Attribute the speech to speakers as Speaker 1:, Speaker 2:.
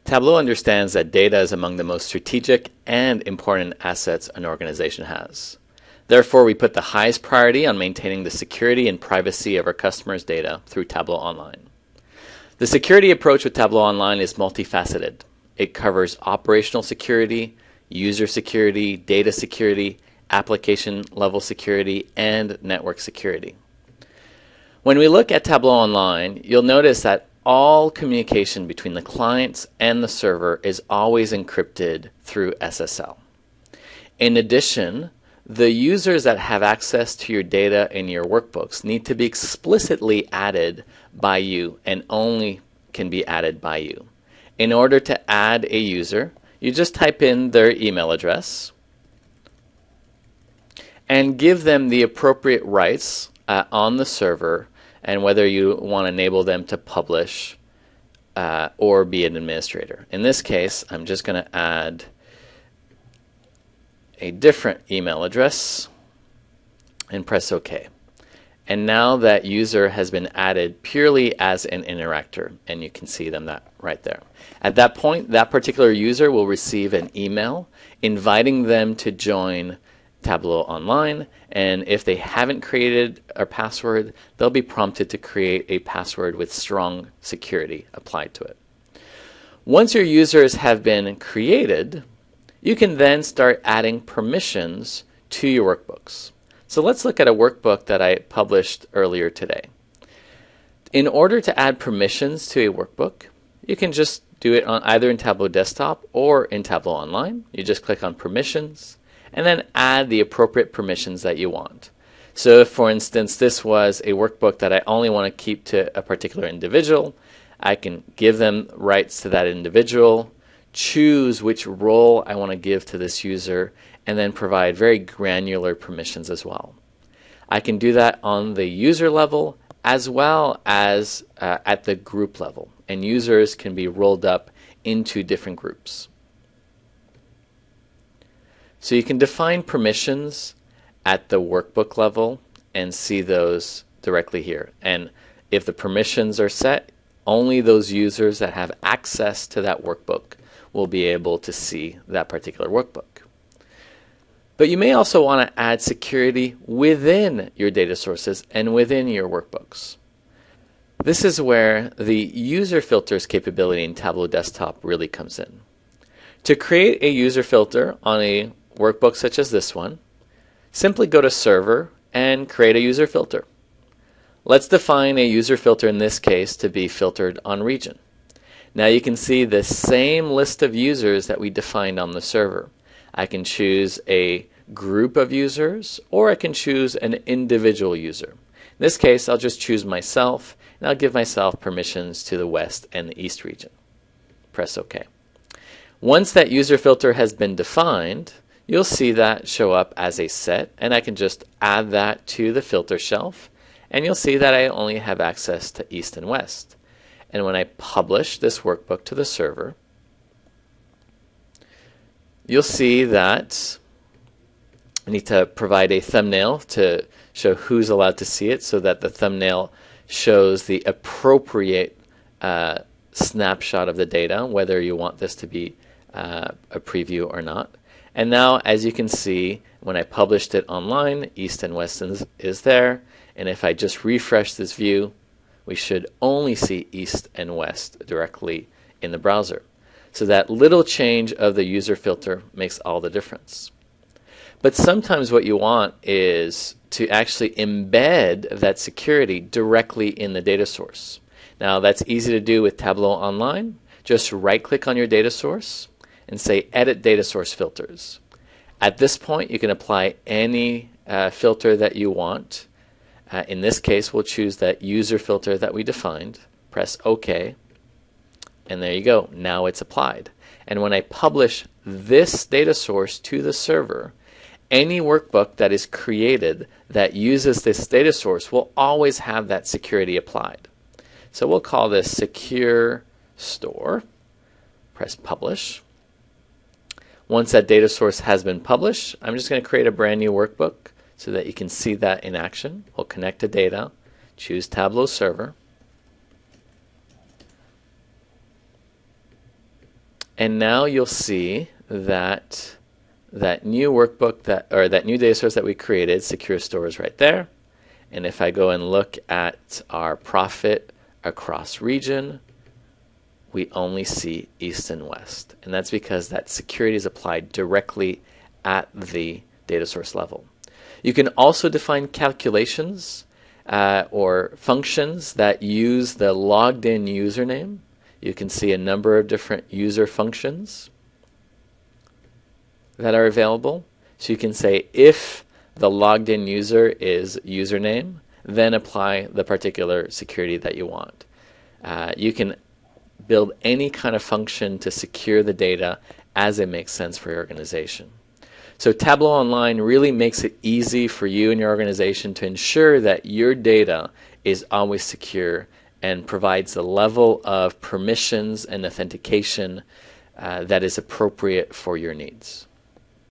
Speaker 1: Tableau understands that data is among the most strategic and important assets an organization has. Therefore, we put the highest priority on maintaining the security and privacy of our customers' data through Tableau Online. The security approach with Tableau Online is multifaceted. It covers operational security, user security, data security, application level security, and network security. When we look at Tableau Online, you'll notice that all communication between the clients and the server is always encrypted through SSL. In addition, the users that have access to your data in your workbooks need to be explicitly added by you and only can be added by you. In order to add a user, you just type in their email address and give them the appropriate rights on the server, and whether you want to enable them to publish or be an administrator. In this case, I'm just going to add a different email address and press OK. And now that user has been added purely as an interactor, and you can see them right there. At that point, that particular user will receive an email inviting them to join Tableau Online, and if they haven't created a password, they'll be prompted to create a password with strong security applied to it. Once your users have been created, you can then start adding permissions to your workbooks. So let's look at a workbook that I published earlier today. In order to add permissions to a workbook, you can just do it on either in Tableau Desktop or in Tableau Online. You just click on Permissions and then add the appropriate permissions that you want. So if, for instance, this was a workbook that I only want to keep to a particular individual, I can give them rights to that individual, choose which role I want to give to this user, and then provide very granular permissions as well. I can do that on the user level as well as at the group level, and users can be rolled up into different groups. So you can define permissions at the workbook level and see those directly here. And if the permissions are set, only those users that have access to that workbook will be able to see that particular workbook. But you may also want to add security within your data sources and within your workbooks. This is where the user filters capability in Tableau Desktop really comes in. To create a user filter on a workbook such as this one, simply go to Server and create a user filter. Let's define a user filter in this case to be filtered on region. Now you can see the same list of users that we defined on the server. I can choose a group of users, or I can choose an individual user. In this case, I'll just choose myself, and I'll give myself permissions to the West and the East region. Press OK. Once that user filter has been defined, you'll see that show up as a set, and I can just add that to the filter shelf, and you'll see that I only have access to East and West. And when I publish this workbook to the server, you'll see that I need to provide a thumbnail to show who's allowed to see it, so that the thumbnail shows the appropriate snapshot of the data, whether you want this to be a preview or not. And now, as you can see, when I published it online, East and West is there. And if I just refresh this view, we should only see East and West directly in the browser. So that little change of the user filter makes all the difference. But sometimes what you want is to actually embed that security directly in the data source. Now that's easy to do with Tableau Online. Just right-click on your data source and say Edit Data Source Filters. At this point, you can apply any filter that you want. In this case, we'll choose that user filter that we defined. Press OK, and there you go. Now it's applied. And when I publish this data source to the server, any workbook that is created that uses this data source will always have that security applied. So we'll call this Secure Store. Press Publish. Once that data source has been published, I'm just going to create a brand new workbook so that you can see that in action. We'll connect to data, choose Tableau Server. And now you'll see that that new workbook that new data source that we created, Secure Store, is right there. And if I go and look at our profit across region, we only see East and West. And that's because that security is applied directly at the data source level. You can also define calculations or functions that use the logged in username. You can see a number of different user functions that are available. So you can say if the logged in user is username, then apply the particular security that you want. You can build any kind of function to secure the data as it makes sense for your organization. So Tableau Online really makes it easy for you and your organization to ensure that your data is always secure and provides the level of permissions and authentication that is appropriate for your needs.